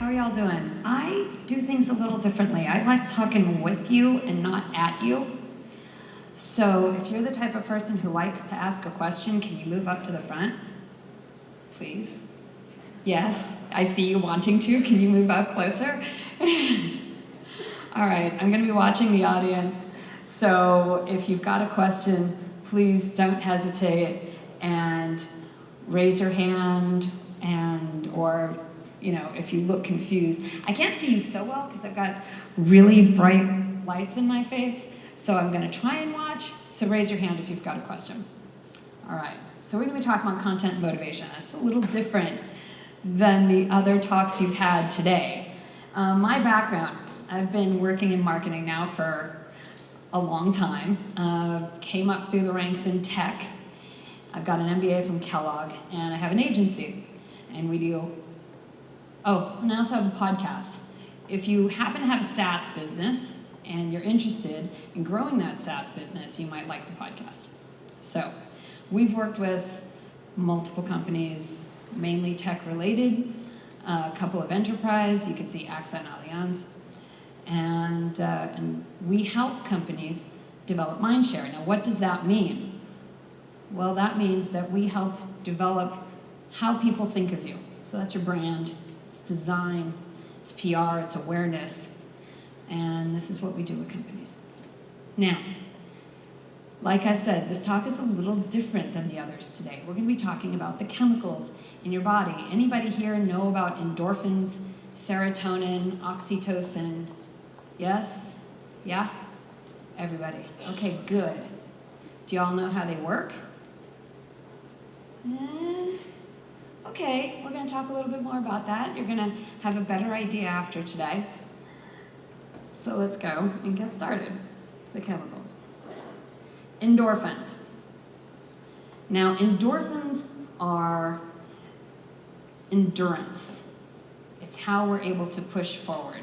are y'all doing? I do things a little differently. I like talking with you and not at you. So if you're the type of person who likes to ask a question, can you move up to the front? Please. Yes, I see you wanting to. Can you move up closer? All right, I'm going to be watching the audience. So if you've got a question, please don't hesitate and raise your hand, or if you look confused. I can't see you so well because I've got really bright lights in my face, so I'm going to try and watch. So raise your hand if you've got a question. All right, so we're going to be talking about content and motivation. That's a little different than the other talks you've had today. My background, I've been working in marketing now for a long time. Came up through the ranks in tech. I've got an MBA from Kellogg, and I have an agency. And we do, and I also have a podcast. If you happen to have a SaaS business and you're interested in growing that SaaS business, you might like the podcast. So we've worked with multiple companies, mainly tech-related, a couple of enterprise, you can see AXA and Allianz, and we help companies develop mindshare. Now, what does that mean? Well, that means that we help develop how people think of you. So that's your brand, it's design, it's PR, it's awareness, and this is what we do with companies. Now, like I said, this talk is a little different than the others today. We're going to be talking about the chemicals in your body. Anybody here know about endorphins, serotonin, oxytocin? Yes? Yeah? Everybody. Okay, good. Do y'all know how they work? Okay, we're going to talk a little bit more about that. You're going to have a better idea after today. So let's go and get started. The chemicals. Endorphins. Now, endorphins are endurance. It's how we're able to push forward.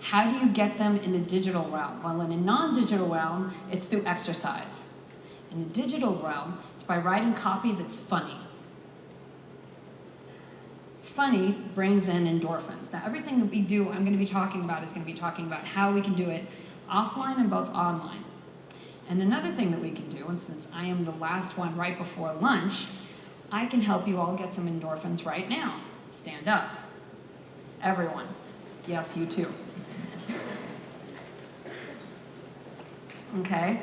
How do you get them in the digital realm? Well, in a non-digital realm, it's through exercise. In the digital realm, it's by writing copy that's funny. Funny brings in endorphins. Now, everything that we do, I'm going to be talking about, is going to be talking about how we can do it offline and both online. And another thing that we can do, and since I am the last one right before lunch, I can help you all get some endorphins right now. Stand up. Everyone. Yes, you too. Okay.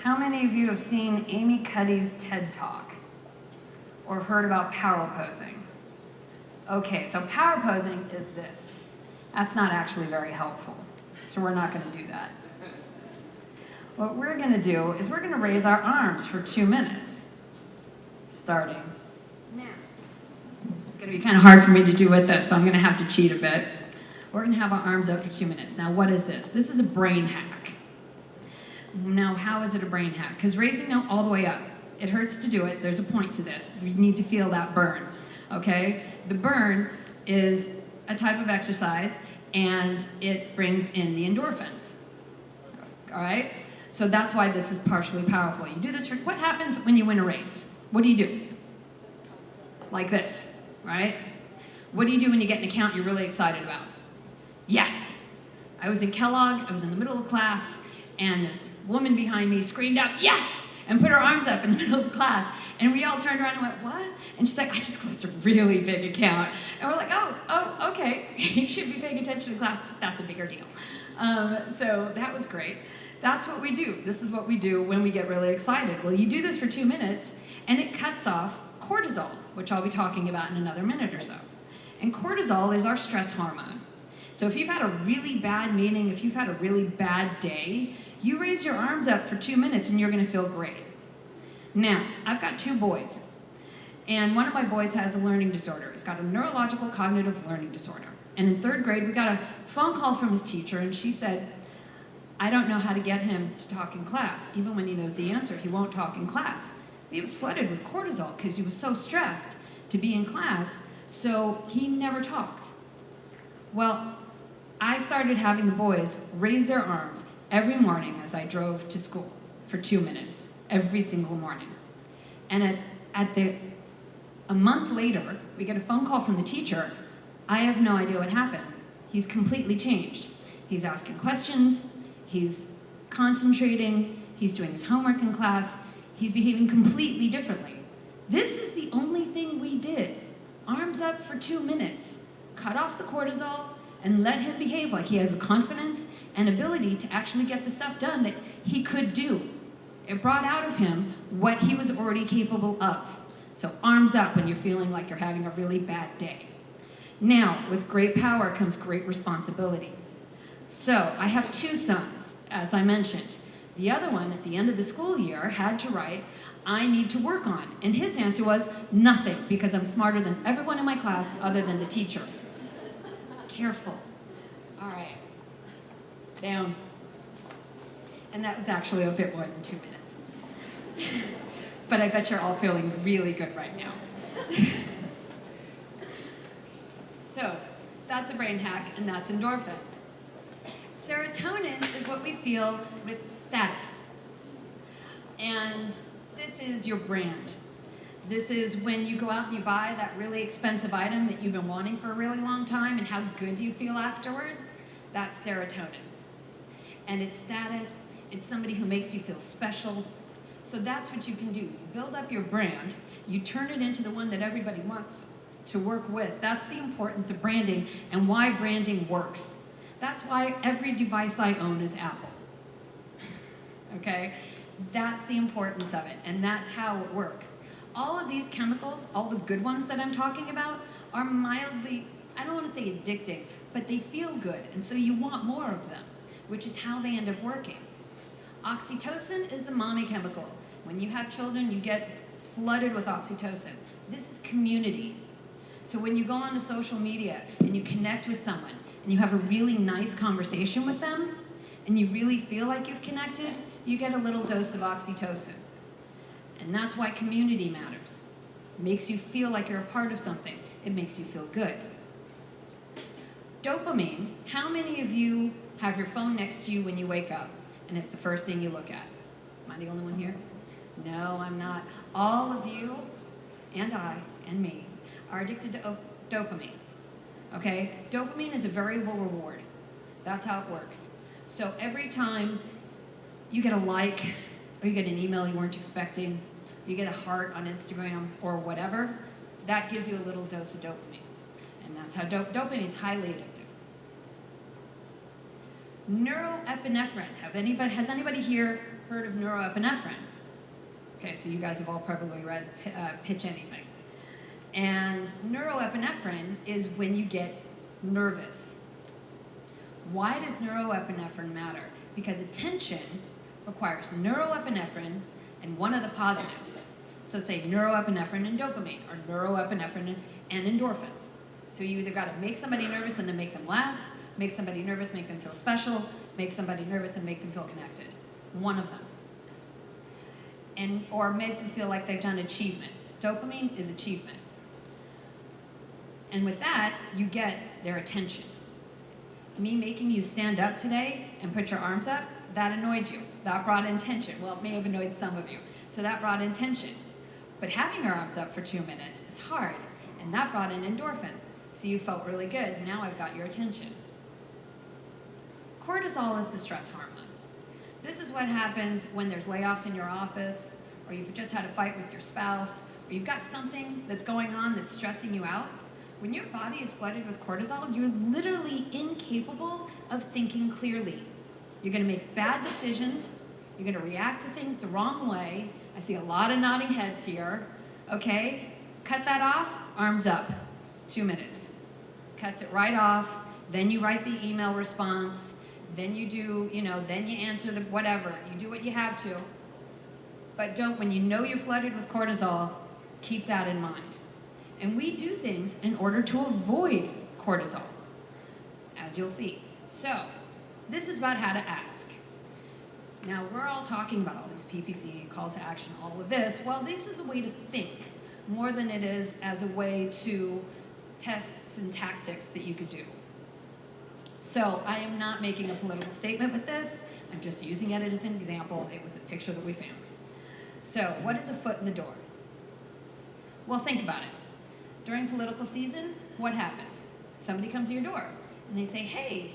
How many of you have seen Amy Cuddy's TED Talk or heard about power posing? Okay, so power posing is this. That's not actually very helpful, so we're not going to do that. What we're going to do is we're going to raise our arms for 2 minutes, starting now. It's going to be kind of hard for me to do with this, so I'm going to have to cheat a bit. We're going to have our arms up for 2 minutes. Now, what is this? This is a brain hack. Now, how is it a brain hack? Because raising them all the way up, it hurts to do it. There's a point to this. You need to feel that burn, okay? The burn is a type of exercise, and it brings in the endorphins, all right? So that's why this is partially powerful. You do this for, what happens when you win a race? What do you do? Like this, right? What do you do when you get an account you're really excited about? Yes. I was in Kellogg, I was in the middle of class, and this woman behind me screamed out, yes, and put her arms up in the middle of class. And we all turned around and went, what? And she's like, I just closed a really big account. And we're like, oh, okay. You should be paying attention to class, but that's a bigger deal. So that was great. That's what we do. This is what we do when we get really excited. Well, you do this for 2 minutes, and it cuts off cortisol, which I'll be talking about in another minute or so. And cortisol is our stress hormone. So if you've had a really bad meeting, if you've had a really bad day, you raise your arms up for 2 minutes and you're going to feel great. Now, I've got 2 boys, and one of my boys has a learning disorder. He's got a neurological cognitive learning disorder. And in 3rd grade, we got a phone call from his teacher, and she said, I don't know how to get him to talk in class. Even when he knows the answer, he won't talk in class. He was flooded with cortisol because he was so stressed to be in class, so he never talked. Well, I started having the boys raise their arms every morning as I drove to school for 2 minutes, every single morning. And a month later, we get a phone call from the teacher. I have no idea what happened. He's completely changed. He's asking questions, he's concentrating, he's doing his homework in class, he's behaving completely differently. This is the only thing we did. Arms up for 2 minutes, cut off the cortisol, and let him behave like he has the confidence and ability to actually get the stuff done that he could do. It brought out of him what he was already capable of. So arms up when you're feeling like you're having a really bad day. Now, with great power comes great responsibility. So I have 2 sons, as I mentioned. The other one, at the end of the school year, had to write, I need to work on. And his answer was, nothing, because I'm smarter than everyone in my class other than the teacher. Careful. All right. Down. And that was actually a bit more than 2 minutes. But I bet you're all feeling really good right now. So, that's a brain hack, and that's endorphins. Serotonin is what we feel with status. And this is your brand. This is when you go out and you buy that really expensive item that you've been wanting for a really long time and how good you feel afterwards. That's serotonin. And it's status, it's somebody who makes you feel special. So that's what you can do. You build up your brand, you turn it into the one that everybody wants to work with. That's the importance of branding and why branding works. That's why every device I own is Apple. Okay? That's the importance of it, and that's how it works. All of these chemicals, all the good ones that I'm talking about, are mildly, I don't want to say addicting, but they feel good, and so you want more of them, which is how they end up working. Oxytocin is the mommy chemical. When you have children, you get flooded with oxytocin. This is community. So when you go onto social media and you connect with someone and you have a really nice conversation with them and you really feel like you've connected, you get a little dose of oxytocin. And that's why community matters. It makes you feel like you're a part of something. It makes you feel good. Dopamine, how many of you have your phone next to you when you wake up and it's the first thing you look at? Am I the only one here? No, I'm not. All of you, and I, and me, are addicted to dopamine. Okay? Dopamine is a variable reward. That's how it works. So every time you get a like, or you get an email you weren't expecting, or you get a heart on Instagram, or whatever, that gives you a little dose of dopamine. And that's how dopamine is highly addictive. Neuroepinephrine. Has anybody here heard of neuroepinephrine? Okay, so you guys have all probably read Pitch Anything. And neuroepinephrine is when you get nervous. Why does neuroepinephrine matter? Because attention requires neuroepinephrine and one of the positives. So say neuroepinephrine and dopamine, or neuroepinephrine and endorphins. So you either got to make somebody nervous and then make them laugh, make somebody nervous, make them feel special, make somebody nervous and make them feel connected. One of them. Or make them feel like they've done achievement. Dopamine is achievement. And with that, you get their attention. Me making you stand up today and put your arms up, that annoyed you. That brought in tension. Well, it may have annoyed some of you. So that brought in tension. But having your arms up for 2 minutes is hard. And that brought in endorphins. So you felt really good. Now I've got your attention. Cortisol is the stress hormone. This is what happens when there's layoffs in your office, or you've just had a fight with your spouse, or you've got something that's going on that's stressing you out. When your body is flooded with cortisol, you're literally incapable of thinking clearly. You're going to make bad decisions. You're going to react to things the wrong way. I see a lot of nodding heads here. Okay? Cut that off, arms up. 2 minutes. Cuts it right off. Then you write the email response. Then you do, then you answer the whatever. You do what you have to. But don't, when you know you're flooded with cortisol, keep that in mind. And we do things in order to avoid cortisol, as you'll see. So, this is about how to ask. Now, we're all talking about all these PPC, call to action, all of this. Well, this is a way to think more than it is as a way to tests and tactics that you could do. So, I am not making a political statement with this. I'm just using it as an example. It was a picture that we found. So, what is a foot in the door? Well, think about it. During political season, what happens? Somebody comes to your door and they say, hey,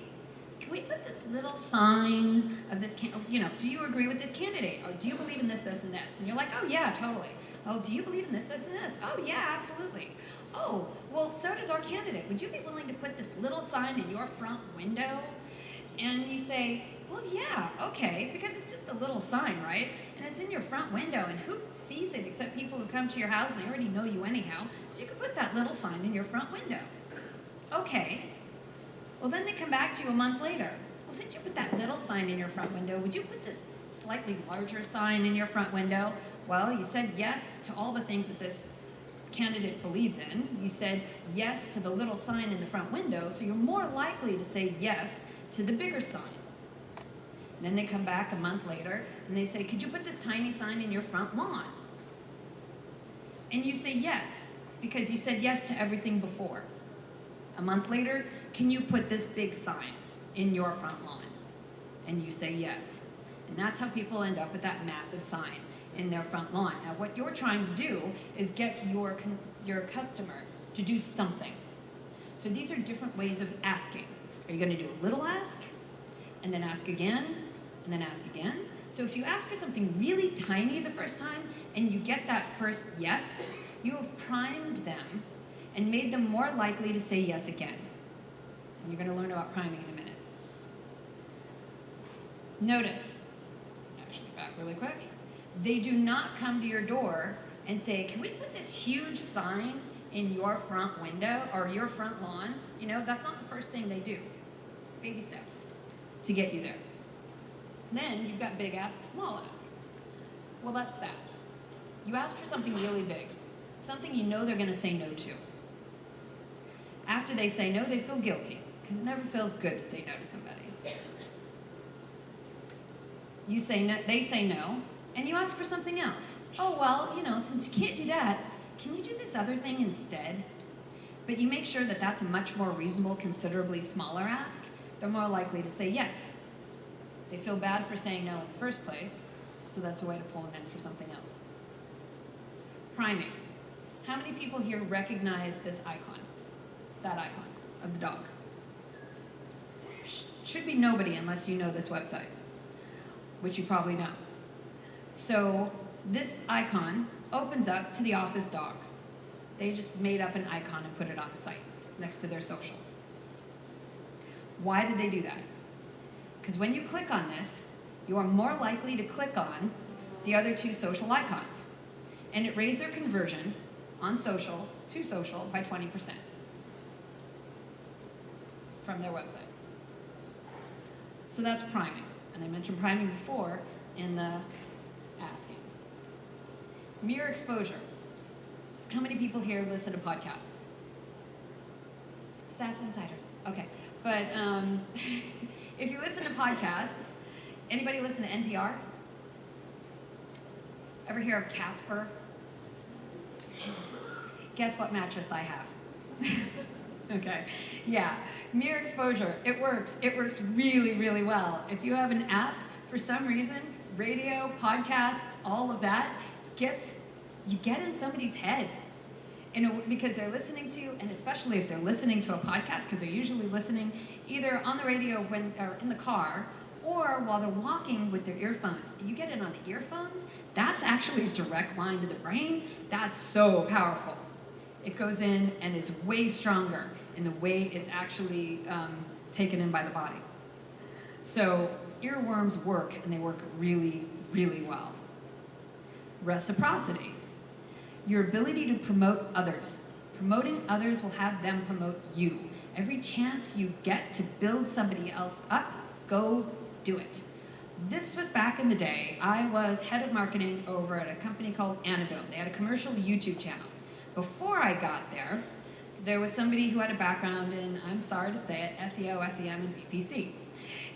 can we put this little sign of this, do you agree with this candidate? Or do you believe in this, this, and this? And you're like, oh yeah, totally. Oh, do you believe in this, this, and this? Oh yeah, absolutely. Oh, well, so does our candidate. Would you be willing to put this little sign in your front window? And you say, well, yeah, okay, because it's just a little sign, right? And it's in your front window, and who sees it except people who come to your house and they already know you anyhow, so you can put that little sign in your front window. Okay. Well, then they come back to you a month later. Well, since you put that little sign in your front window, would you put this slightly larger sign in your front window? Well, you said yes to all the things that this candidate believes in. You said yes to the little sign in the front window, so you're more likely to say yes to the bigger sign. And then they come back a month later and they say, could you put this tiny sign in your front lawn? And you say yes, because you said yes to everything before. A month later, can you put this big sign in your front lawn? And you say yes. And that's how people end up with that massive sign in their front lawn. Now, what you're trying to do is get your customer to do something. So these are different ways of asking. Are you going to do a little ask, and then ask again, and then ask again? So if you ask for something really tiny the first time, and you get that first yes, you have primed them and made them more likely to say yes again. And you're going to learn about priming in a minute. Notice, actually back really quick, they do not come to your door and say, can we put this huge sign in your front window or your front lawn? That's not the first thing they do. Baby steps to get you there. Then you've got big ask, small ask. Well, that's that. You ask for something really big, something you know they're going to say no to. After they say no, they feel guilty, because it never feels good to say no to somebody. You say no, they say no, and you ask for something else. Oh, well, since you can't do that, can you do this other thing instead? But you make sure that that's a much more reasonable, considerably smaller ask. They're more likely to say yes. They feel bad for saying no in the first place, so that's a way to pull them in for something else. Priming. How many people here recognize this icon? That icon of the dog? Should be nobody unless you know this website, which you probably know. So this icon opens up to the office dogs. They just made up an icon and put it on the site next to their social. Why did they do that? Because when you click on this, you are more likely to click on the other two social icons. And it raised their conversion on social to social by 20% from their website. So that's priming. And I mentioned priming before in the asking. Mere exposure. How many people here listen to podcasts? SaaS Insider. Okay. But if you listen to podcasts, anybody listen to NPR? Ever hear of Casper? Guess what mattress I have? Okay, yeah, mere exposure, it works. It works really, really well. If you have an app, for some reason, radio, podcasts, all of that, you get in somebody's head. Because they're listening to you, and especially if they're listening to a podcast, because they're usually listening either on the radio or in the car, or while they're walking with their earphones. You get it on the earphones, that's actually a direct line to the brain. That's so powerful. It goes in and is way stronger in the way it's actually taken in by the body. So earworms work, and they work really, really well. Reciprocity. Your ability to promote others. Promoting others will have them promote you. Every chance you get to build somebody else up, go do it. This was back in the day. I was head of marketing over at a company called Annabelle. They had a commercial YouTube channel. Before I got there, there was somebody who had a background in, I'm sorry to say it, SEO, SEM, and PPC.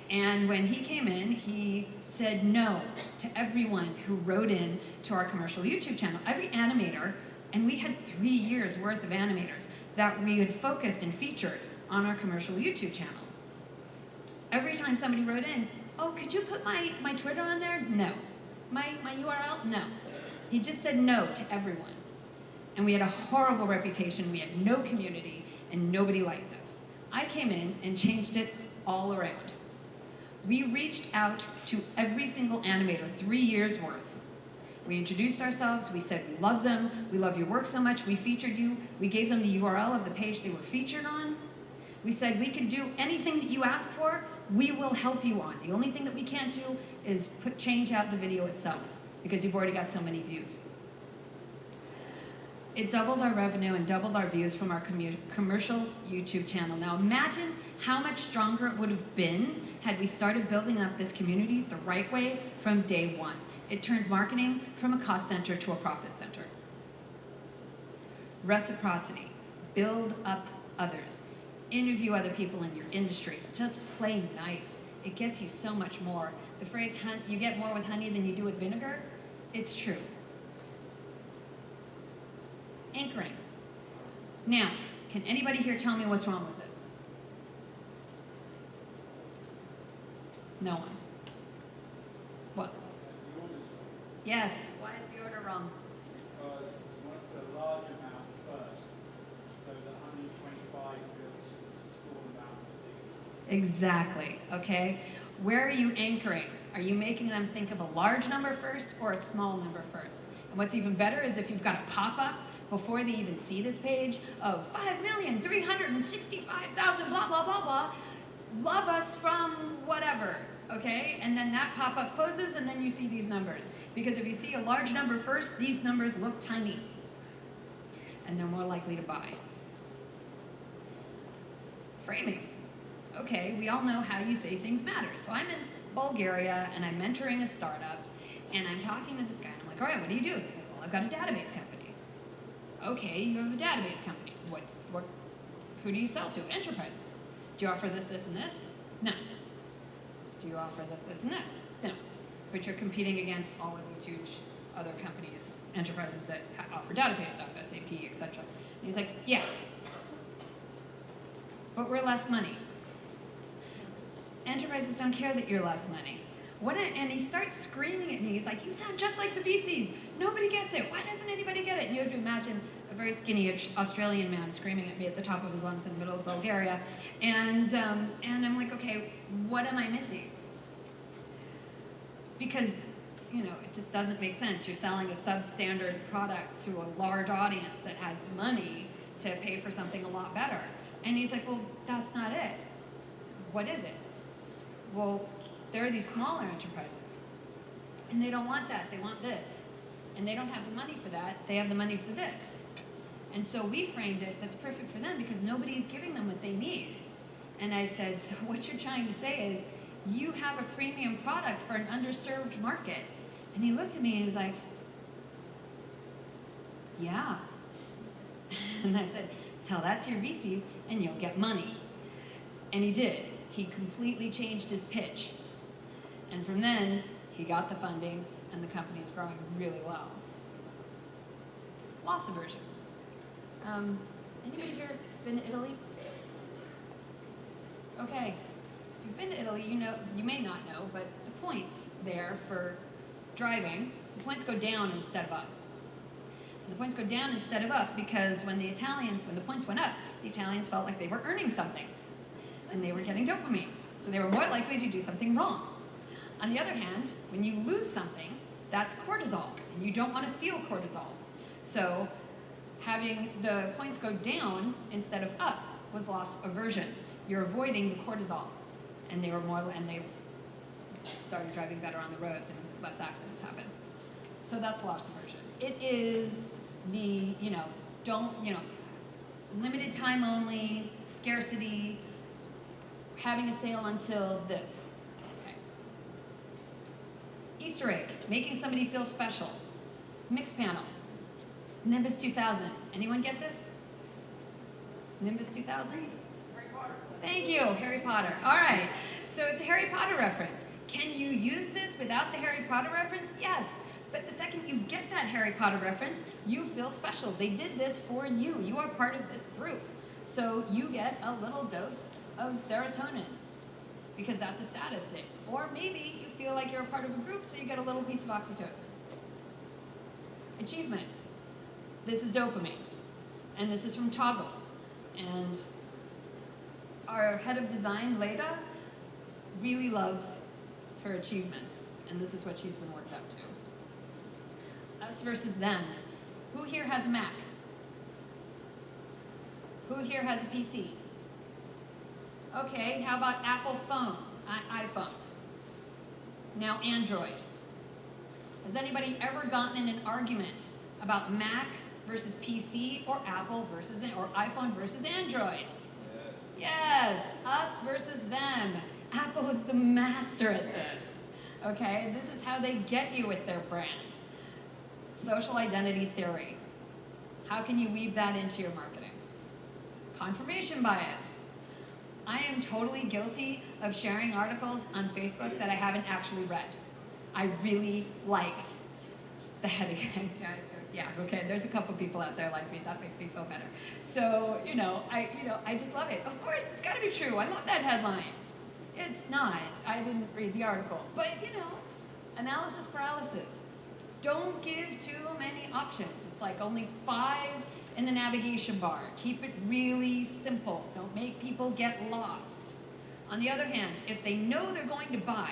And when he came in, he said no to everyone who wrote in to our commercial YouTube channel. Every animator, and we had 3 years worth of animators that we had focused and featured on our commercial YouTube channel. Every time somebody wrote in, oh, could you put my Twitter on there? No. My URL? No. He just said no to everyone. And we had a horrible reputation. We had no community, and nobody liked us. I came in and changed it all around. We reached out to every single animator, 3 years worth. We introduced ourselves, we said we love them, we love your work so much, we featured you, we gave them the URL of the page they were featured on. We said we can do anything that you ask for, we will help you on. The only thing that we can't do is change out the video itself, because you've already got so many views. It doubled our revenue and doubled our views from our commercial YouTube channel. Now imagine how much stronger it would have been had we started building up this community the right way from day one. It turned marketing from a cost center to a profit center. Reciprocity. Build up others. Interview other people in your industry. Just play nice. It gets you so much more. The phrase, you get more with honey than you do with vinegar, it's true. Anchoring. Now, can anybody here tell me what's wrong with this? No one. What? Yes. Why is the order wrong? Because you want the large amount first, so the 125 feels a small amount. Exactly, okay? Where are you anchoring? Are you making them think of a large number first or a small number first? And what's even better is if you've got a pop-up before they even see this page of 5,365,000 blah, blah, blah, blah, love us from whatever, okay? And then that pop-up closes and then you see these numbers. Because if you see a large number first, these numbers look tiny. And they're more likely to buy. Framing. Okay, we all know how you say things matter. So I'm in Bulgaria and I'm mentoring a startup and I'm talking to this guy and I'm like, all right, what do you do? He's like, well, I've got a database company. Okay, you have a database company. Who do you sell to? Enterprises. Do you offer this, this, and this? No. Do you offer this, this, and this? No. But you're competing against all of these huge other companies, enterprises that offer database stuff, SAP, etc. And he's like, yeah. But we're less money. Enterprises don't care that you're less money. And he starts screaming at me. He's like, you sound just like the VCs. Nobody gets it. Why doesn't anybody get it? And you have to imagine a very skinny Australian man screaming at me at the top of his lungs in the middle of Bulgaria. And I'm like, okay, what am I missing? Because, it just doesn't make sense. You're selling a substandard product to a large audience that has the money to pay for something a lot better. And he's like, well, that's not it. What is it? Well, there are these smaller enterprises, and they don't want that. They want this. And they don't have the money for that. They have the money for this. And so we framed it that's perfect for them because nobody's giving them what they need. And I said, so what you're trying to say is you have a premium product for an underserved market. And he looked at me and he was like, yeah. And I said, tell that to your VCs and you'll get money. And he did. He completely changed his pitch. And from then, he got the funding, and the company is growing really well. Loss aversion. Anybody here been to Italy? Okay. If you've been to Italy, you may not know, but the points there for driving, the points go down instead of up. And the points go down instead of up because when the points went up, the Italians felt like they were earning something. And they were getting dopamine. So they were more likely to do something wrong. On the other hand, when you lose something, that's cortisol, and you don't want to feel cortisol. So having the points go down instead of up was loss aversion. You're avoiding the cortisol, and they started driving better on the roads, and less accidents happen. So that's loss aversion. It is the limited time only, scarcity, having a sale until this. Easter egg, making somebody feel special. Mixed panel. Nimbus 2000. Anyone get this? Nimbus 2000? Harry Potter. Thank you, Harry Potter. All right, so it's a Harry Potter reference. Can you use this without the Harry Potter reference? Yes, but the second you get that Harry Potter reference, you feel special. They did this for you. You are part of this group. So you get a little dose of serotonin, because that's a status thing. Or maybe you feel like you're a part of a group, so you get a little piece of oxytocin. Achievement. This is dopamine. And this is from Toggle. And our head of design, Leda, really loves her achievements, and this is what she's been worked up to. Us versus them. Who here has a Mac? Who here has a PC? Okay, how about Apple phone, iPhone? Now Android. Has anybody ever gotten in an argument about Mac versus PC or Apple versus, or iPhone versus Android? Yes, us versus them. Apple is the master at this. Okay, this is how they get you with their brand. Social identity theory. How can you weave that into your marketing? Confirmation bias. I am totally guilty of sharing articles on Facebook that I haven't actually read. I really liked the heading. Yeah, okay, there's a couple people out there like me. That makes me feel better. So, I just love it. Of course, it's got to be true. I love that headline. It's not. I didn't read the article. But, analysis paralysis. Don't give too many options. It's like only 5 in the navigation bar. Keep it really simple. Don't make people get lost. On the other hand, if they know they're going to buy,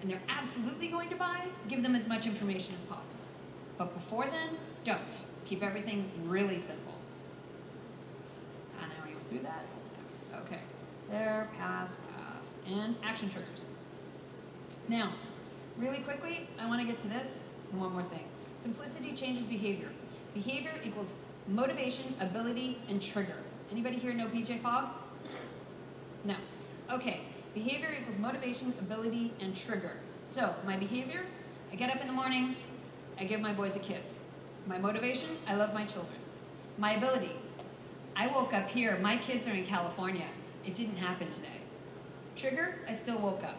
and they're absolutely going to buy, give them as much information as possible. But before then, don't. Keep everything really simple. And I already went through that. Okay. There, pass, and action triggers. Now, really quickly, I want to get to this and one more thing. Simplicity changes behavior. Behavior equals motivation, ability, and trigger. Anybody here know PJ Fogg? No. Okay. Behavior equals motivation, ability, and trigger. So, my behavior, I get up in the morning, I give my boys a kiss. My motivation, I love my children. My ability, I woke up here, my kids are in California. It didn't happen today. Trigger, I still woke up.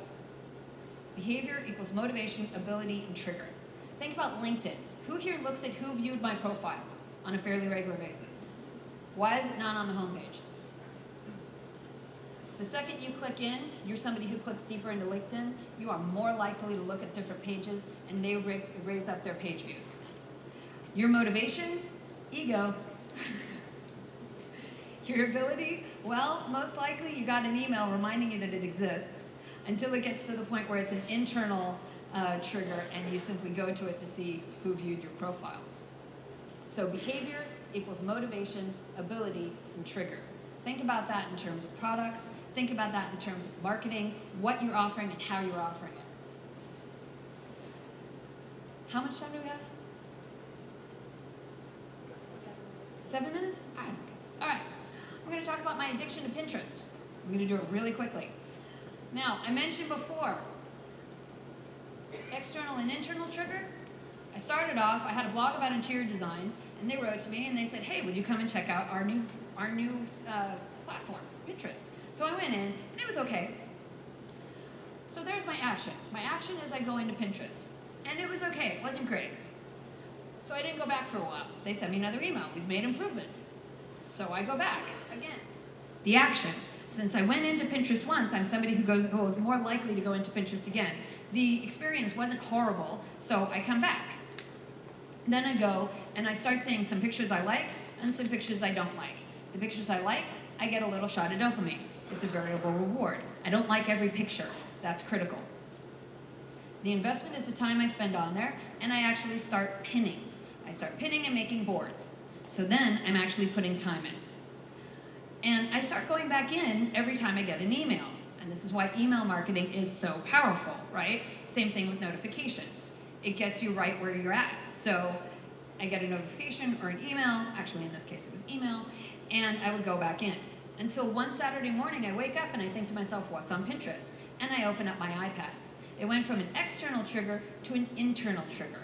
Behavior equals motivation, ability, and trigger. Think about LinkedIn. Who here looks at who viewed my profile on a fairly regular basis? Why is it not on the homepage? The second you click in, you're somebody who clicks deeper into LinkedIn, you are more likely to look at different pages and they raise up their page views. Your motivation? Ego. Your ability? Well, most likely you got an email reminding you that it exists until it gets to the point where it's an internal trigger and you simply go to it to see who viewed your profile. So behavior equals motivation, ability, and trigger. Think about that in terms of products. Think about that in terms of marketing, what you're offering and how you're offering it. How much time do we have? 7 minutes? I don't care. All right. I'm going to talk about my addiction to Pinterest. I'm going to do it really quickly. Now, I mentioned before, external and internal trigger. I started off, I had a blog about interior design, and they wrote to me and they said, hey, would you come and check out our new platform, Pinterest? So I went in, and it was okay. So there's my action. My action is I go into Pinterest, and it was okay. It wasn't great. So I didn't go back for a while. They sent me another email. We've made improvements. So I go back again. The action. Since I went into Pinterest once, I'm somebody who is more likely to go into Pinterest again. The experience wasn't horrible, so I come back. Then I go, and I start seeing some pictures I like, and some pictures I don't like. The pictures I like, I get a little shot of dopamine. It's a variable reward. I don't like every picture. That's critical. The investment is the time I spend on there, and I actually start pinning. I start pinning and making boards. So then I'm actually putting time in. And I start going back in every time I get an email. And this is why email marketing is so powerful, right? Same thing with notifications. It gets you right where you're at. So I get a notification or an email, actually in this case it was email, and I would go back in. Until one Saturday morning I wake up and I think to myself, what's on Pinterest? And I open up my iPad. It went from an external trigger to an internal trigger,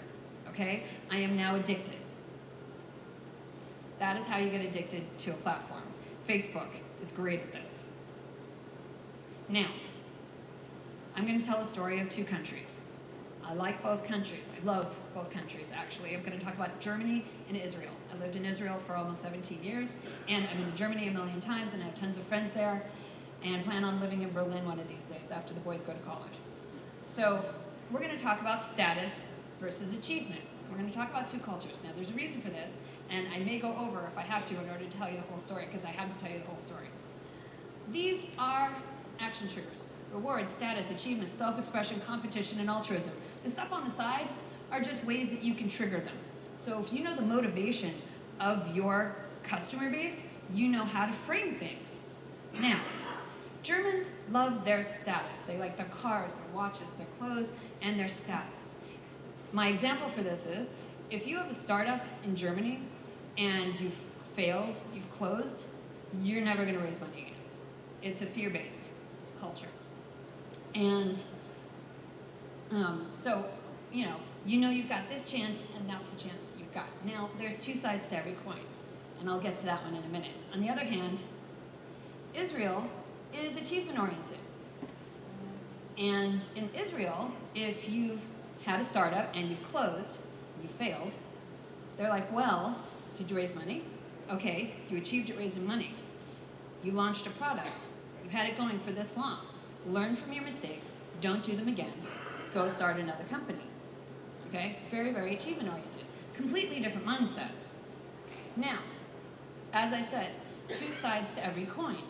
okay? I am now addicted. That is how you get addicted to a platform. Facebook is great at this. Now, I'm going to tell a story of 2 countries. I like both countries. I love both countries, actually. I'm going to talk about Germany and Israel. I lived in Israel for almost 17 years, and I've been to Germany a million times, and I have tons of friends there, and plan on living in Berlin one of these days after the boys go to college. So we're going to talk about status versus achievement. We're going to talk about 2 cultures. Now, there's a reason for this, and I may go over if I have to in order to tell you the whole story, because I have to tell you the whole story. These are action triggers. Reward, status, achievement, self-expression, competition, and altruism. The stuff on the side are just ways that you can trigger them. So if you know the motivation of your customer base, you know how to frame things. Now, Germans love their status. They like their cars, their watches, their clothes, and their status. My example for this is, if you have a startup in Germany and you've failed, you've closed, you're never going to raise money again. It's a fear-based culture. And so, you know you've got this chance, and that's the chance you've got. Now, there's two sides to every coin, and I'll get to that one in a minute. On the other hand, Israel is achievement-oriented. And in Israel, if you've had a startup and you've closed, and you failed, they're like, well, did you raise money? Okay, you achieved it raising money. You launched a product. You had it going for this long. Learn from your mistakes. Don't do them again. Go start another company. Okay? Very, very achievement-oriented. Completely different mindset. Now, as I said, two sides to every coin.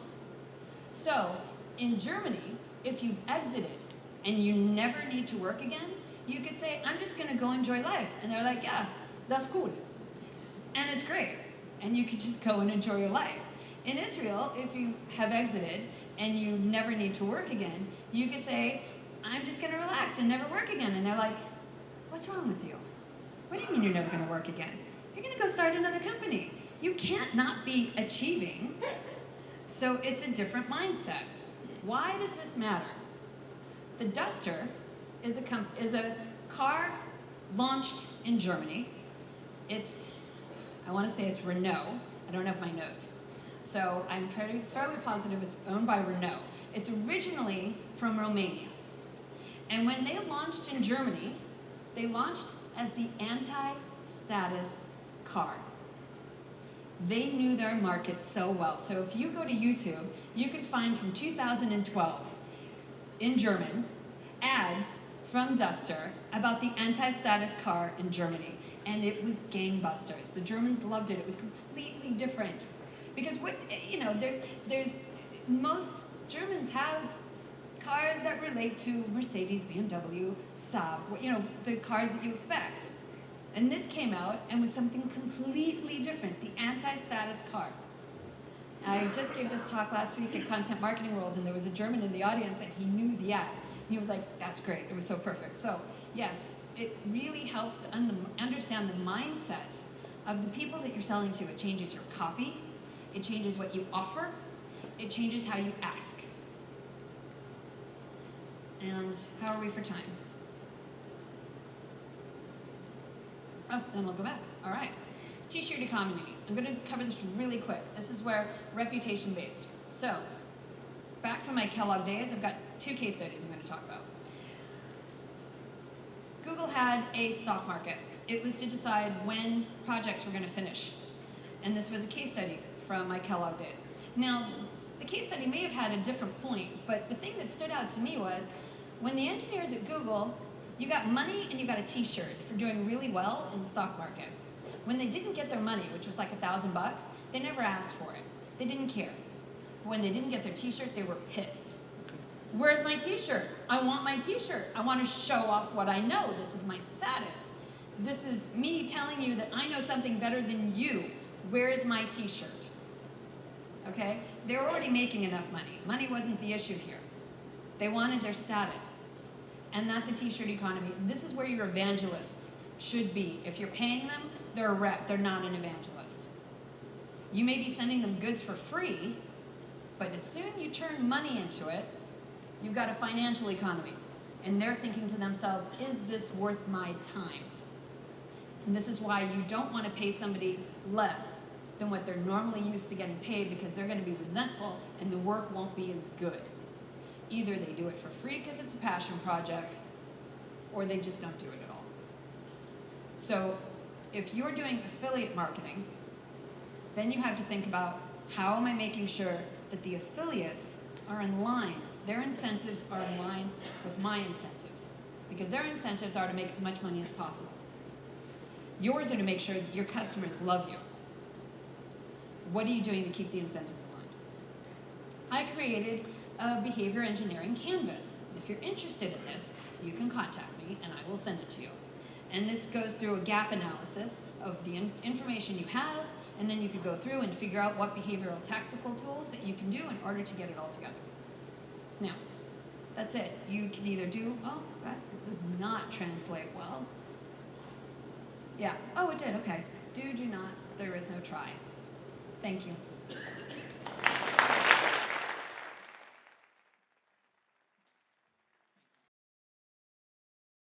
So, in Germany, if you've exited and you never need to work again, you could say, I'm just going to go enjoy life. And they're like, yeah, that's cool. And it's great. And you could just go and enjoy your life. In Israel, if you have exited and you never need to work again, you could say, I'm just going to relax and never work again. And they're like, what's wrong with you? What do you mean you're never going to work again? You're going to go start another company. You can't not be achieving. So it's a different mindset. Why does this matter? The Duster is a car launched in Germany. I want to say it's Renault. I don't have my notes. So I'm fairly positive it's owned by Renault. It's originally from Romania. And when they launched in Germany, they launched as the anti-status car. They knew their market so well. So if you go to YouTube, you can find from 2012 in German ads from Duster about the anti-status car in Germany. And it was gangbusters. The Germans loved it. It was completely different. Because most Germans have cars that relate to Mercedes, BMW, Saab, the cars that you expect. And this came out and was something completely different, the anti-status car. I just gave this talk last week at Content Marketing World, and there was a German in the audience, and he knew the ad. He was like, that's great, it was so perfect. So, yes, it really helps to understand the mindset of the people that you're selling to. It changes your copy, it changes what you offer, it changes how you ask. And how are we for time? Oh, then we'll go back. All right. T-shirt economy. I'm going to cover this really quick. This is where reputation based. So, back from my Kellogg days, I've got two case studies I'm going to talk about. Google had a stock market. It was to decide when projects were going to finish. And this was a case study from my Kellogg days. Now, the case study may have had a different point, but the thing that stood out to me was when the engineers at Google, you got money and you got a t-shirt for doing really well in the stock market. When they didn't get their money, which was like $1,000, they never asked for it. They didn't care. But when they didn't get their t-shirt, they were pissed. Where's my t-shirt? I want my t-shirt. I want to show off what I know. This is my status. This is me telling you that I know something better than you. Where's my t-shirt? Okay? They were already making enough money. Money wasn't the issue here. They wanted their status. And that's a t-shirt economy. This is where your evangelists should be. If you're paying them, they're a rep. They're not an evangelist. You may be sending them goods for free, but as soon as you turn money into it, you've got a financial economy. And they're thinking to themselves, is this worth my time? And this is why you don't want to pay somebody less than what they're normally used to getting paid, because they're going to be resentful and the work won't be as good. Either they do it for free because it's a passion project, or they just don't do it at all. So if you're doing affiliate marketing, then you have to think about, how am I making sure that the affiliates are in line? Their incentives are in line with my incentives, because their incentives are to make as much money as possible. Yours are to make sure that your customers love you. What are you doing to keep the incentives aligned? I created a behavior engineering canvas. If you're interested in this, you can contact me and I will send it to you. And this goes through a gap analysis of the information you have, and then you could go through and figure out what behavioral tactical tools that you can do in order to get it all together. Now, that's it. You can either do, oh, that does not translate well. Yeah, oh, it did, okay. Do not, there is no try. Thank you.